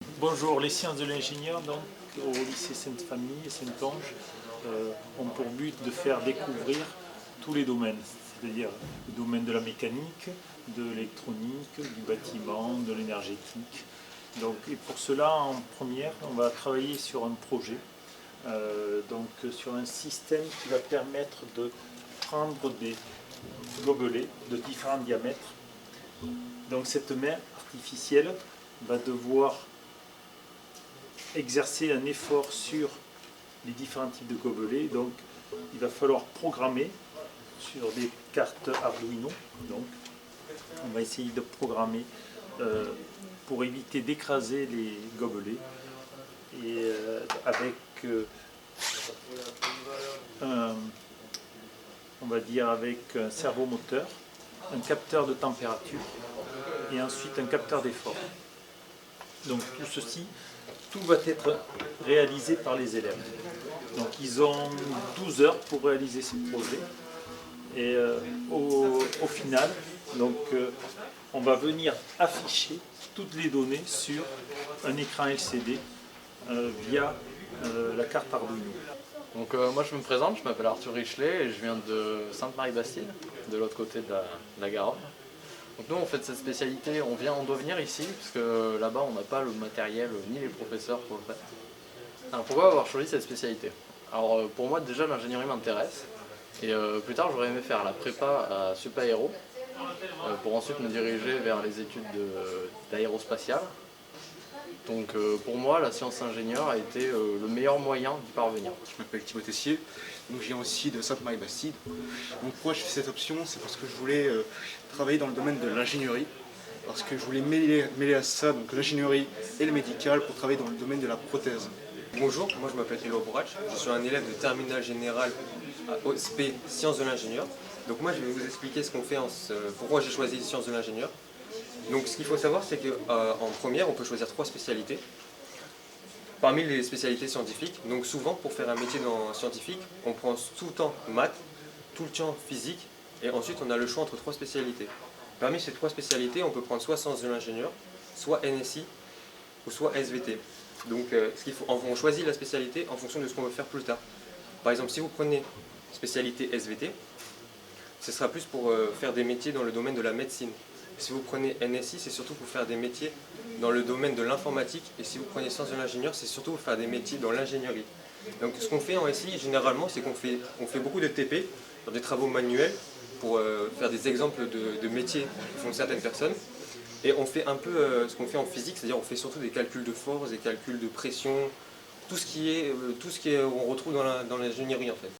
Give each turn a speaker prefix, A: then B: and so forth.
A: Bonjour, les sciences de l'ingénieur donc au lycée Sainte-Famille et Saint-Onge ont pour but de faire découvrir tous les domaines, c'est-à-dire le domaine de la mécanique, de l'électronique, du bâtiment, de l'énergétique. Donc, et pour cela, en première, on va travailler sur un projet, sur un système qui va permettre de prendre des gobelets de différents diamètres. Donc cette main artificielle va devoir exercer un effort sur les différents types de gobelets. Donc il va falloir programmer sur des cartes Arduino. Donc on va essayer de programmer pour éviter d'écraser les gobelets et avec on va dire avec un servomoteur, un capteur de température et ensuite un capteur d'effort. Donc tout ceci, tout va être réalisé par les élèves. Donc ils ont 12 heures pour réaliser ce projet. Et au final, on va venir afficher toutes les données sur un écran LCD via la carte Arduino.
B: Donc moi je me présente, je m'appelle Arthur Richelet et je viens de Sainte-Marie-Bastide, de l'autre côté de la Garonne. Donc nous on fait de cette spécialité, on doit venir ici parce que là-bas on n'a pas le matériel ni les professeurs pour le faire. Alors pourquoi avoir choisi cette spécialité? Alors pour moi déjà l'ingénierie m'intéresse et plus tard j'aurais aimé faire la prépa à Sup Aéro pour ensuite me diriger vers les études d'aérospatiale. Donc pour moi, la science ingénieur a été le meilleur moyen d'y parvenir.
C: Je m'appelle Thibaut Tessier, donc je viens aussi de Sainte-Marie-Bastide. Donc pourquoi je fais cette option? C'est parce que je voulais travailler dans le domaine de l'ingénierie, parce que je voulais mêler à ça donc l'ingénierie et le médical pour travailler dans le domaine de la prothèse.
D: Bonjour, moi je m'appelle Eloi Bourach, je suis un élève de terminale générale à OSP Sciences de l'ingénieur. Donc moi je vais vous expliquer ce qu'on fait, pourquoi j'ai choisi Sciences de l'ingénieur. Donc ce qu'il faut savoir c'est qu'en première on peut choisir 3 spécialités. Parmi les spécialités scientifiques, donc souvent pour faire un métier scientifique, on prend tout le temps maths, tout le temps physique et ensuite on a le choix entre 3 spécialités. Parmi ces 3 spécialités on peut prendre soit Sciences de l'ingénieur, soit NSI ou soit SVT. Donc on choisit la spécialité en fonction de ce qu'on veut faire plus tard. Par exemple si vous prenez spécialité SVT, ce sera plus pour faire des métiers dans le domaine de la médecine. Si vous prenez NSI, c'est surtout pour faire des métiers dans le domaine de l'informatique. Et si vous prenez sciences de l'ingénieur, c'est surtout pour faire des métiers dans l'ingénierie. Donc ce qu'on fait en SI, généralement, c'est qu'on fait beaucoup de TP, dans des travaux manuels, pour faire des exemples de métiers que font certaines personnes. Et on fait un peu ce qu'on fait en physique, c'est-à-dire on fait surtout des calculs de force, des calculs de pression, tout ce qui est on retrouve dans l'ingénierie en fait.